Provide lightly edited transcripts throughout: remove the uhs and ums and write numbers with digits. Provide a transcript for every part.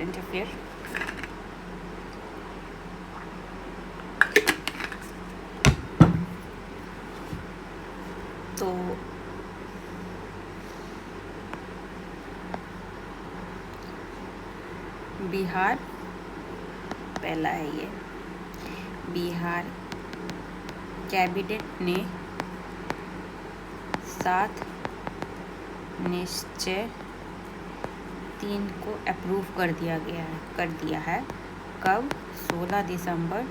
Current affair. तो बिहार पहला है ये। बिहार कैबिनेट ने 7 निश्चय 3 को अप्रूव कर दिया है। कब? 16 दिसंबर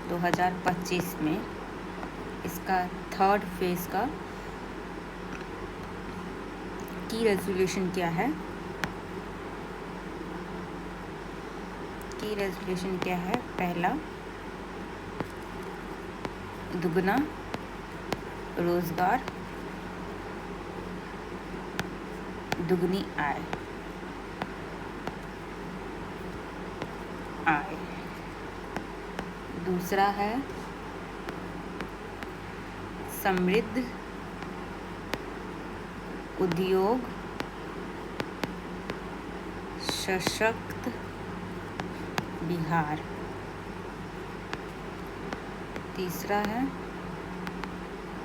2025 में। इसका 3rd फेज का की रेजोल्यूशन क्या है? की रेजोल्यूशन क्या है? पहला, दुगना रोजगार, दुगनी आय। दूसरा है समृद्ध उद्योग, सशक्त बिहार। तीसरा है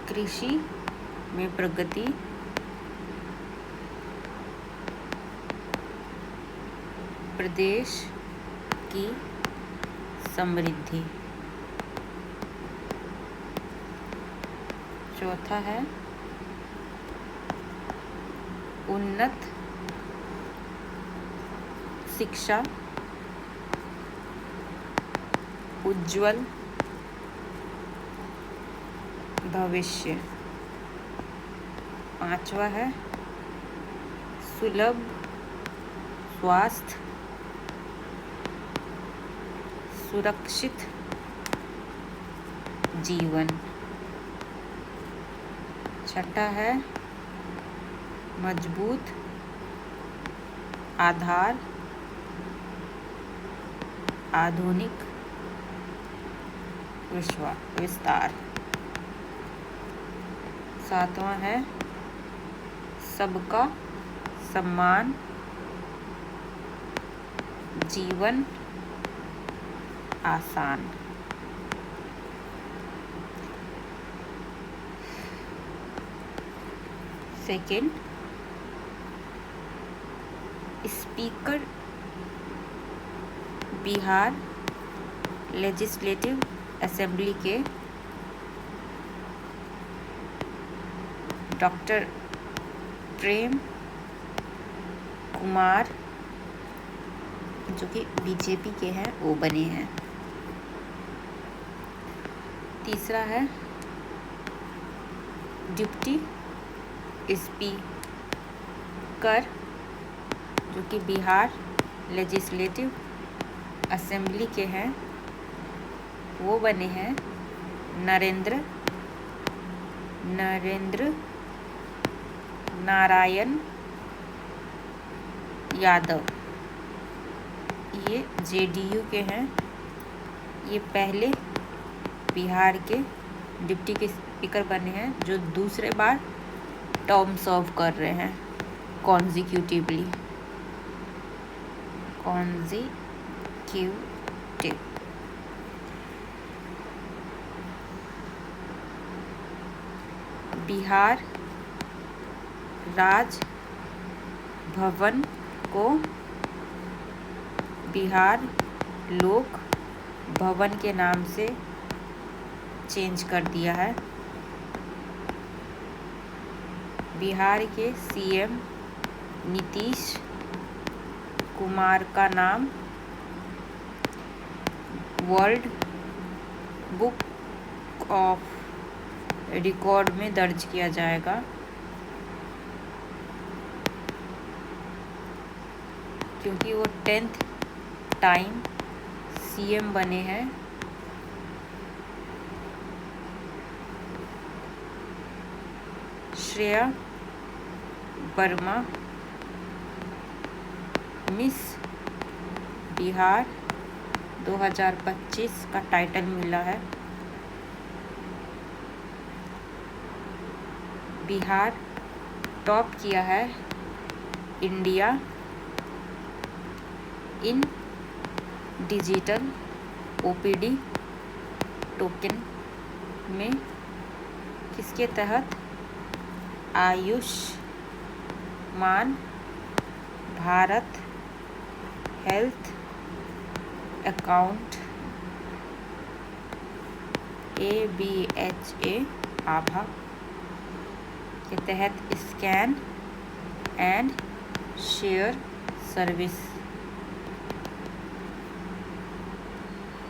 कृषि में प्रगति, प्रदेश की समृद्धि। चौथा है उन्नत शिक्षा, उज्ज्वल भविष्य। पांचवा है सुलभ स्वास्थ्य, सुरक्षित जीवन। छठा है मजबूत आधार, आधुनिक विस्तार। सातवां है सबका सम्मान, जीवन आसान। Second, speaker Bihar legislative assembly के डॉक्टर प्रेम कुमार, जो कि बीजेपी के हैं, वो बने हैं। तीसरा है डिप्टी स्पीकर, जो कि बिहार लेजिस्लेटिव असेंबली के हैं, वो बने हैं नरेंद्र नारायण यादव। ये जेडीयू के हैं। ये पहले बिहार के डिप्टी के स्पीकर बने हैं जो दूसरे बार टर्म सर्व कर रहे हैं कॉन्जिक्यूटिवली। बिहार राज भवन को बिहार लोक भवन के नाम से चेंज कर दिया है। बिहार के सीएम नीतीश कुमार का नाम वर्ल्ड बुक ऑफ रिकॉर्ड में दर्ज किया जाएगा। क्योंकि वो 10th टाइम सीएम बने हैं। श्रेया वर्मा मिस बिहार 2025 का टाइटल मिला है। बिहार टॉप किया है India in digital OPD token में किसके तहत Ayushman Bharat health account ABHA आभा के तहत scan and share service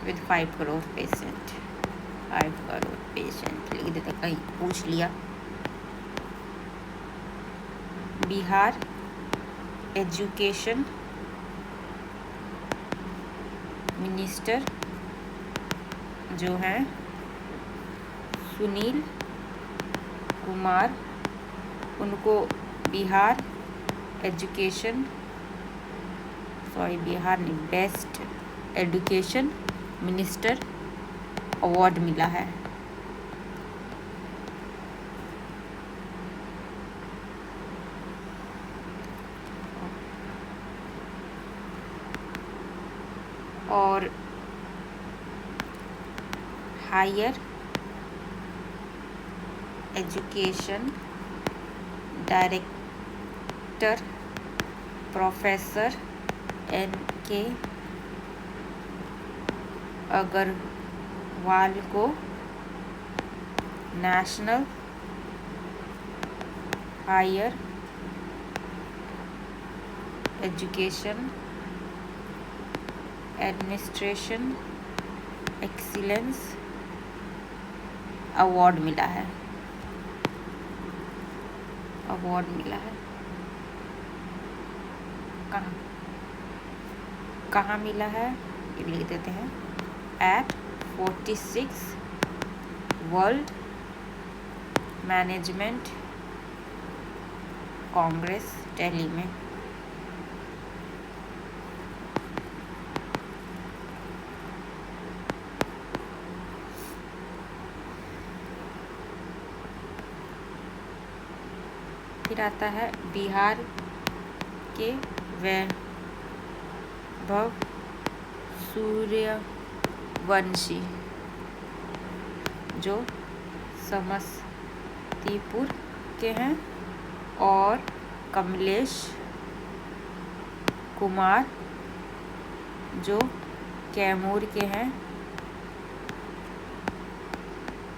with 5 crore patient. 5 crore patient लिख देते, कहीं पूछ लिया। बिहार एजुकेशन मिनिस्टर जो हैं सुनील कुमार, उनको बिहार नहीं, बेस्ट एजुकेशन मिनिस्टर अवार्ड मिला है। और higher education director professor NK Agarwal को national higher education administration excellence award मिला है। कहाँ मिला है ये लिख देते हैं। At 46 world management congress Delhi में। फिर आता है बिहार के वैभव सूर्यवंशी जो समस्तीपुर के हैं, और कमलेश कुमार जो कैमूर के हैं।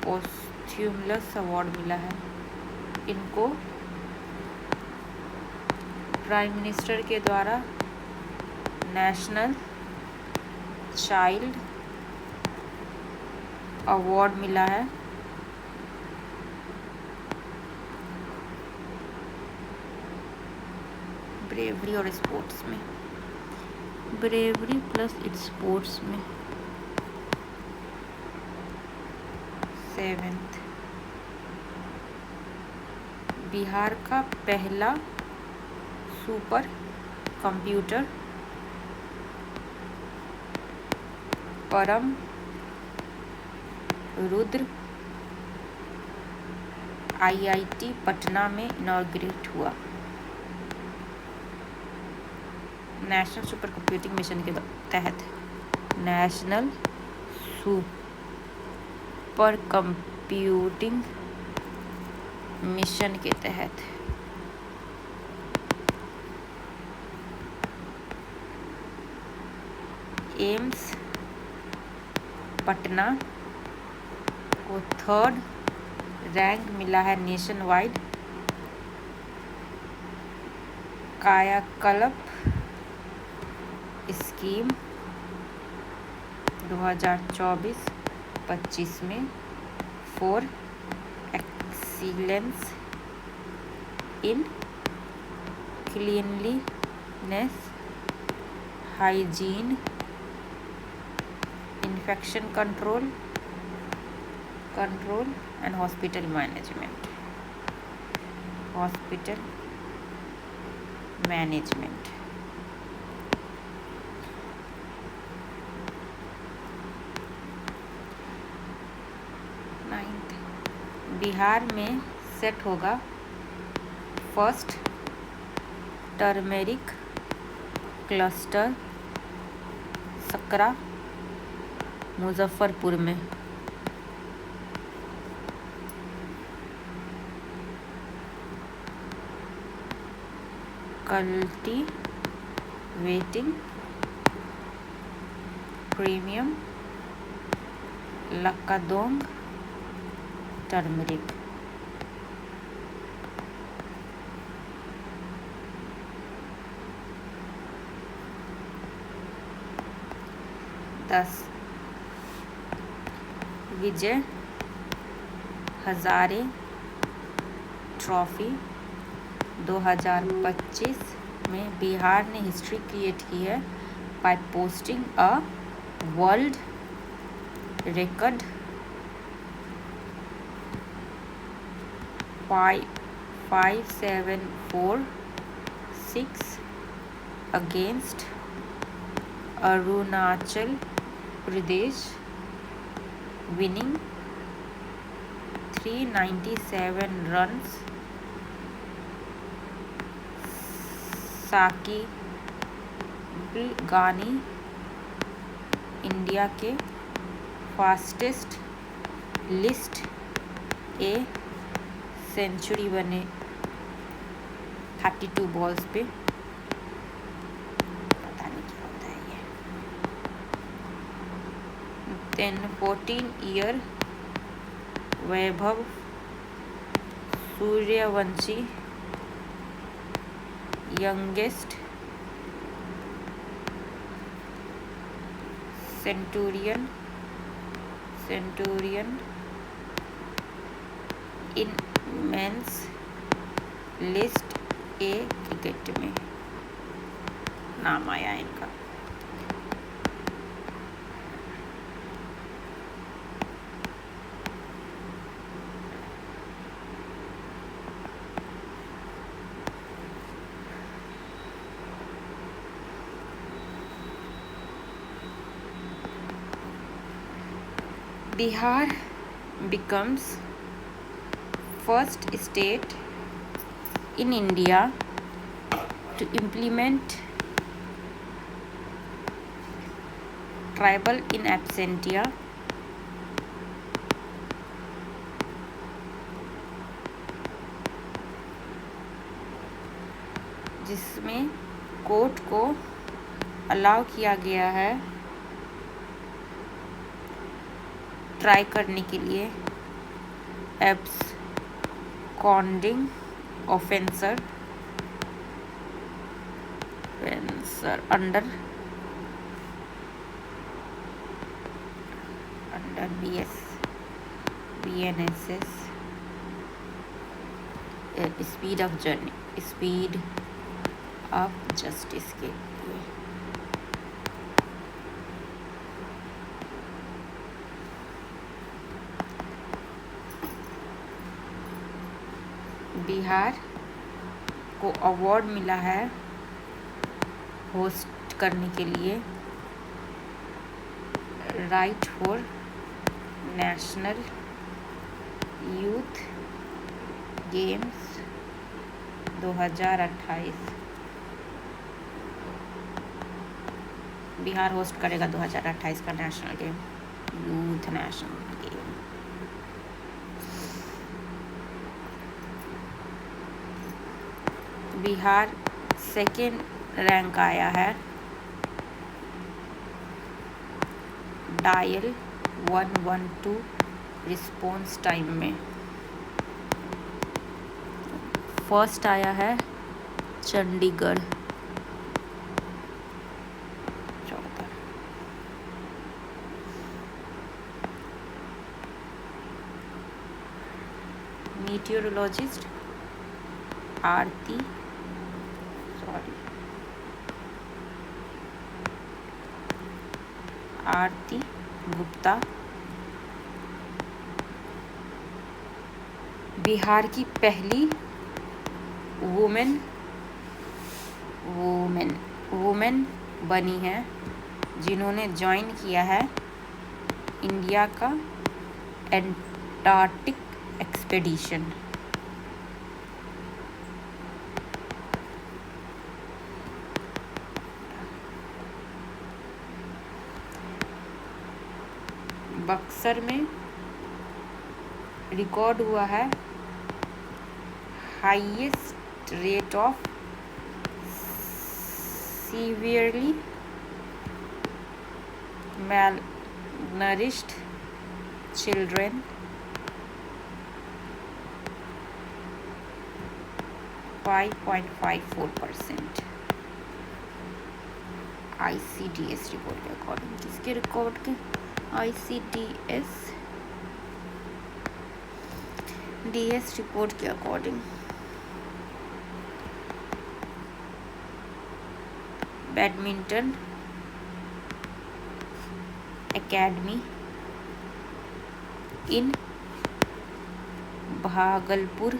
पोस्थ्यूमस अवार्ड मिला है इनको प्राइम मिनिस्टर के द्वारा। नेशनल चाइल्ड अवार्ड मिला है। ब्रेवरी और स्पोर्ट्स में, ब्रेवरी प्लस स्पोर्ट्स में 7th। बिहार का पहला सुपर कंप्यूटर परम रुद्र IIT पटना में इनॉग्रेट हुआ। नेशनल सुपर कंप्यूटिंग मिशन के तहत, नेशनल सुपर कंप्यूटिंग मिशन के तहत एम्स पटना को 3rd रैंक मिला है नेशन वाइड। कायाकल्प स्कीम 2024-25 में for excellence in cleanliness, hygiene, infection control and hospital management. 9th Bihar में सेट होगा first turmeric cluster Sakra Muzaffarpur में। Cultivating premium Lakadong turmeric. Vijay Hazare trophy 2025 में बिहार ने हिस्ट्री क्रिएट की है by posting a world record 5746 against Arunachal Pradesh, winning 397 runs। Sakib Gani India के fastest list A century बने 32 balls पे। पता नहीं क्या होता है ये। 14 year Vaibhav Suryavanshi youngest centurion in men's list A cricket में नाम आया इनका। Bihar becomes first state in India to implement tribal in absentia जिसमें कोर्ट को अलाउ किया गया है ट्राई करने के लिए absconding offender under BNSS speed of justice के लिए। बिहार को अवार्ड मिला है होस्ट करने के लिए right for national youth games 2028। Bihar host करेगा 2028 का national game, youth national game. Bihar second rank आया है डायल 112 रिस्पॉन्स टाइम में। फर्स्ट आया है चंडीगढ़ 14। मीटियोरोलॉजिस्ट आरती गुप्ता बिहार की पहली वुमेन बनी है जिन्होंने ज्वाइन किया है इंडिया का एंटार्क्टिक एक्सपेडिशन। बक्सर में रिकॉर्ड हुआ है highest rate of severely malnourished children 5.54%। ICDS report के अकॉर्डिंग, किसके रिकॉर्ड के? ICDS रिपोर्ट के according. Badminton academy in Bhagalpur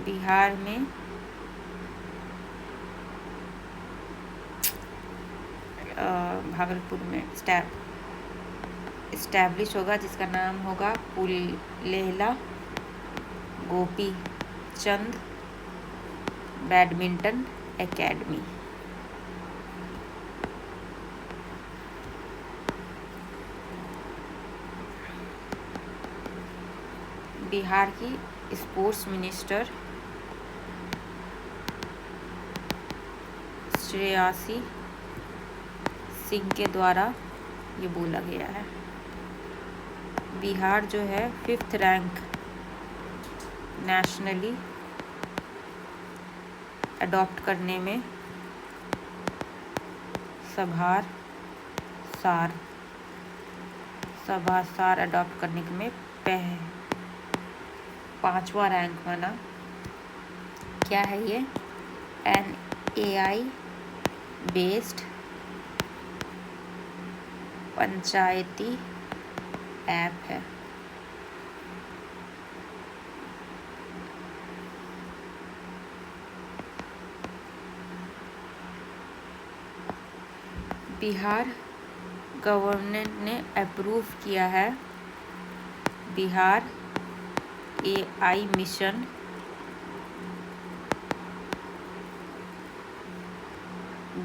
Bihar में भागलपुर में इस्टेब्लिश होगा, जिसका नाम होगा पुलेला गोपी चंद बैडमिंटन एकेडमी। बिहार की स्पोर्ट्स मिनिस्टर श्रेयासी सिंह के द्वारा ये बोला गया है। बिहार जो है 5th रैंक नेशनली अडॉप्ट करने में सभार सार अडॉप्ट करने में 5वां रैंक बना। क्या है ये? एन AI बेस्ड पंचायती ऐप है। बिहार गवर्नमेंट ने अप्रूव किया है बिहार AI मिशन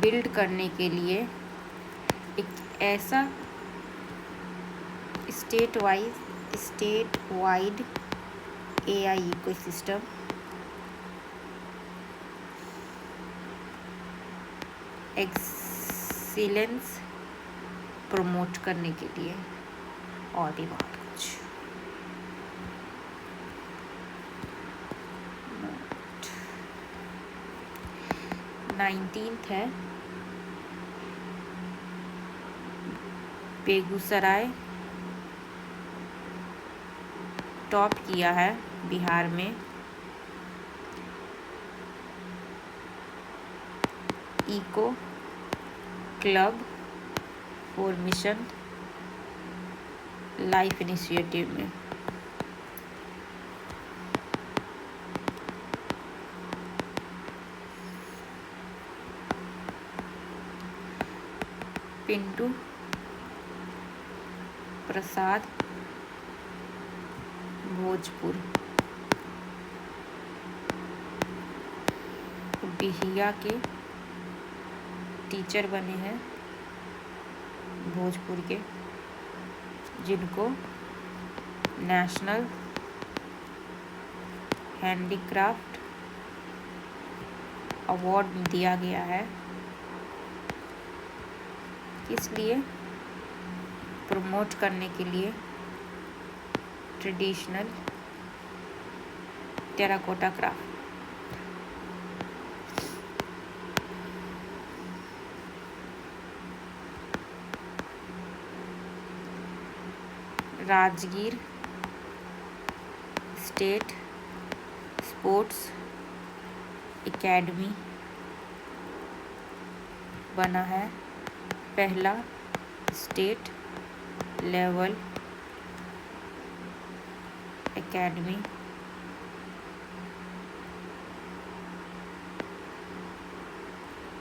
बिल्ड करने के लिए एक ऐसा state wide AI ecosystem excellence promote करने के लिए और भी बहुत कुछ। 19th है बेगूसराय टॉप किया है बिहार में eco club for mission life initiative में। पिंटू प्रसाद भोजपुर बिहिया के टीचर बने हैं भोजपुर के, जिनको नेशनल हैंडीक्राफ्ट अवार्ड दिया गया है। किस लिए? प्रमोट करने के लिए traditional terracotta craft. Rajgir state sports academy बना है पहला स्टेट लेवल एकेडमी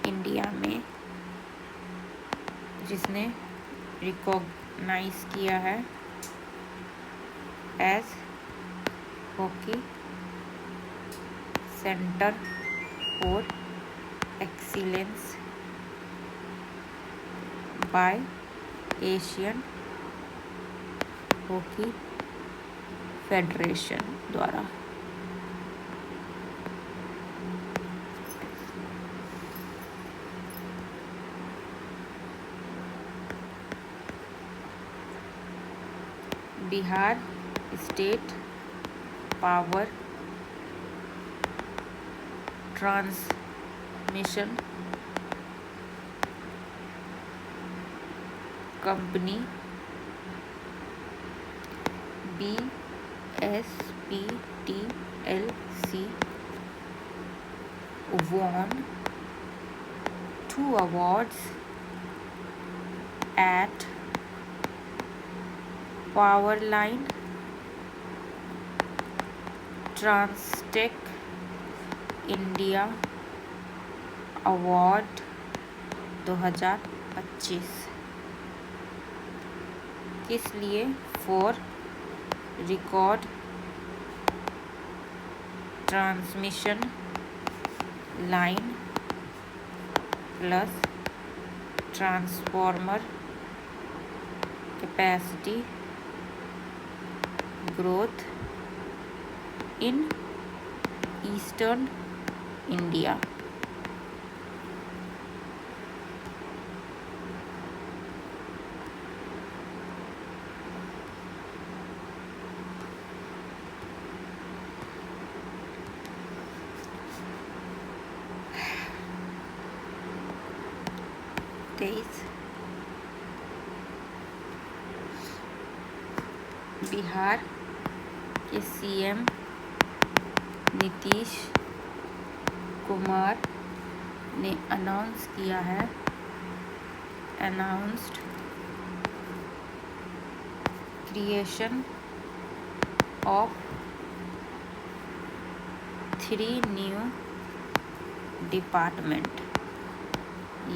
इंडिया में, जिसने रिकॉग्नाइज किया है as hockey centre for excellence by Asian hockey federation द्वारा। Bihar state power transmission company BSPTLC won 2 awards at Powerline Transtech India award 2025 किस लिए? For record transmission line plus transformer capacity growth in eastern India. Bihar के CM Nitish Kumar ने announce किया है announced creation of 3 new department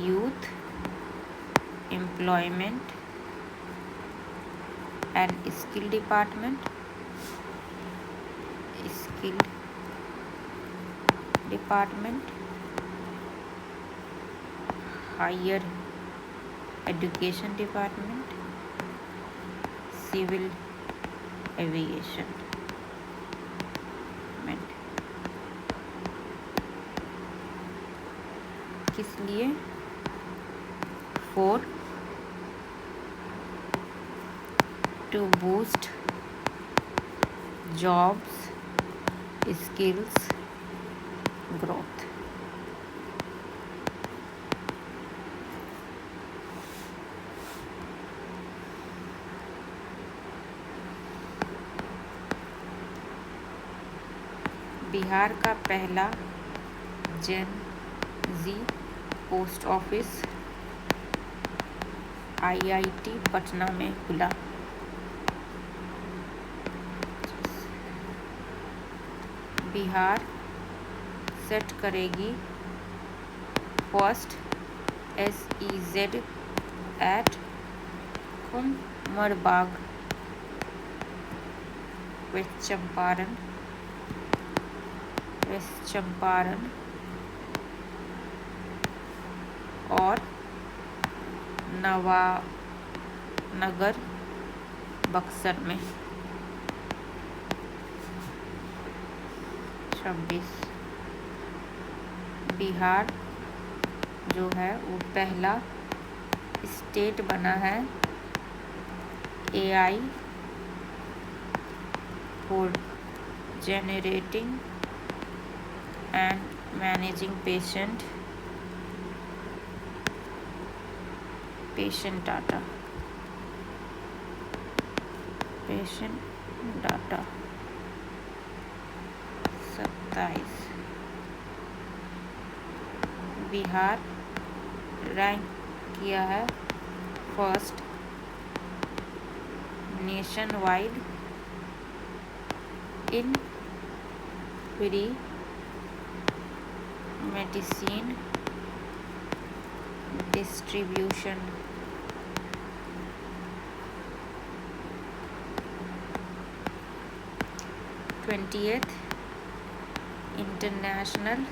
youth employment and skill department higher education department civil aviation किस लिए? For to boost jobs skills growth. Bihar का पहला gen Z post office IIT Patna में खुला। बिहार सेट करेगी first SEZ at Kumarbagh west Champaran और नवानगर बक्सर में। 26 बिहार जो है वो पहला स्टेट बना है AI for generating and managing patient data 27 Bihar rank किया है first nationwide in free medicine distribution. 28 international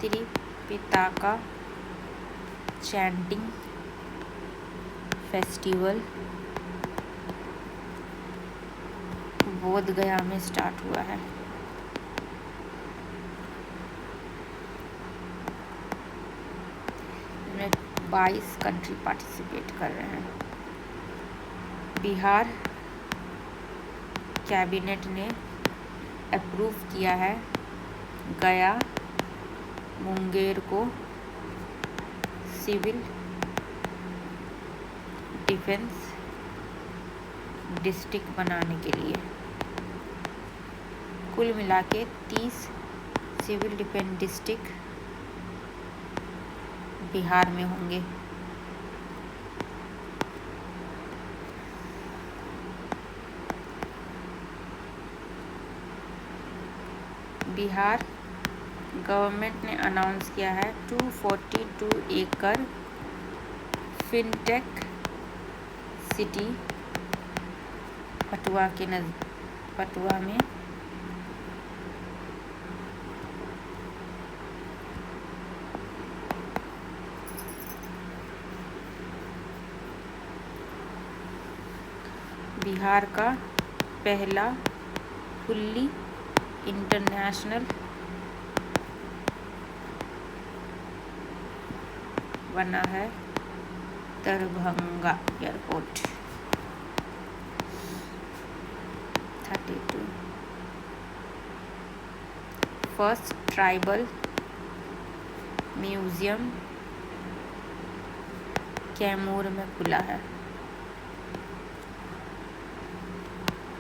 Tripitaka chanting festival Bodh Gaya में स्टार्ट हुआ है। इसमें 22 कंट्री पार्टिसिपेट कर रहे हैं। बिहार कैबिनेट ने अप्रूव किया है गया मुंगेर को सिविल डिफेंस डिस्ट्रिक्ट बनाने के लिए। कुल मिला के 30 सिविल डिफेंस डिस्ट्रिक्ट बिहार में होंगे। बिहार गवर्नमेंट ने अनाउंस किया है 242 एकड़ फिनटेक सिटी पटुआ में बिहार का पहला फुल्ली इंटरनेशनल बना है Darbhanga airport. 32 first tribal museum Kaimur में खुला है।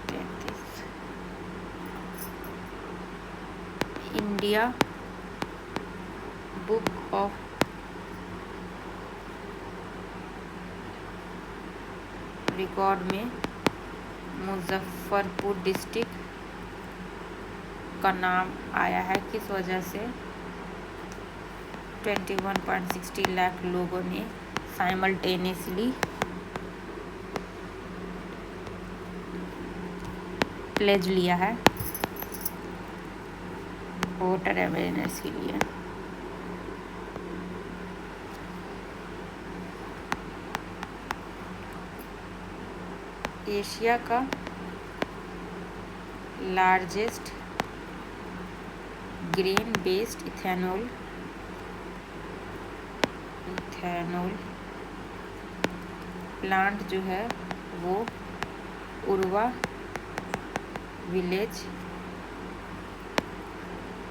33 इंडिया बुक ऑफ रिकॉर्ड में मुजफ्फरपुर डिस्ट्रिक्ट का नाम आया है। किस वजह से? 21.60 लाख लोगों ने साइमल्टेनियसली प्लेज लिया है वोटर अवेयरनेस के लिए। एशिया का largest grain based ethanol plant जो है वो Urwa village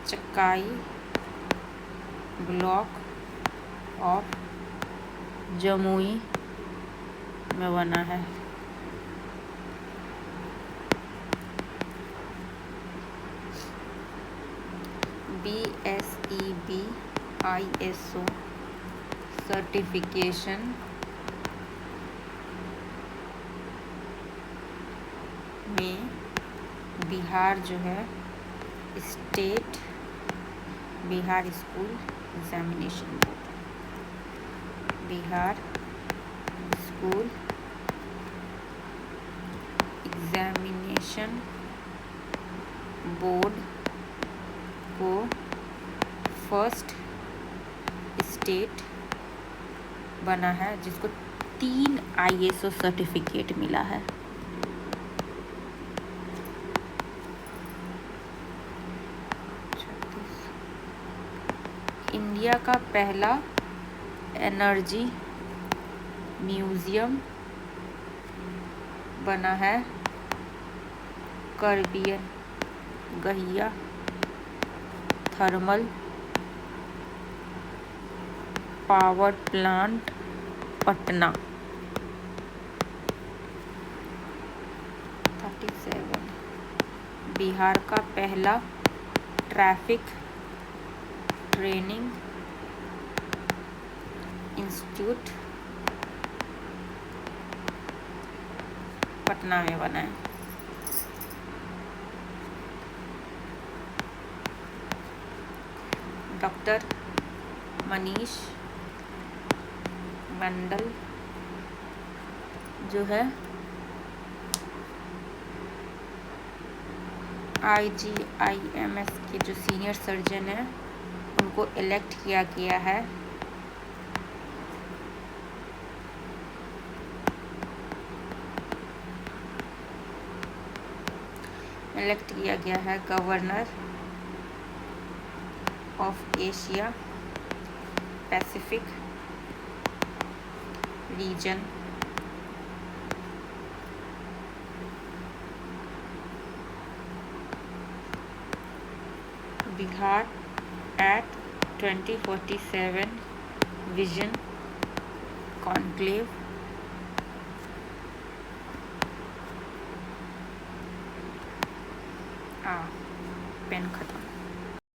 Chakai block of Jamui में बना है। BSEB ISO सर्टिफिकेशन में बिहार जो है state Bihar school examination board, Bihar school examination board को फर्स्ट स्टेट बना है जिसको 3 ISO सर्टिफिकेट मिला है। इंडिया का पहला एनर्जी म्यूजियम बना है कार्बियन गहिया thermal power plant Patna. 37 Bihar का पहला ट्रैफिक ट्रेनिंग इंस्टीट्यूट पटना में बना है। डॉक्टर मनीष मंडल जो है IGIMS के जो सीनियर सर्जन हैं उनको इलेक्ट किया गया है। Governor of Asia Pacific region. Bihar at 2047 vision conclave. Pen खत्म।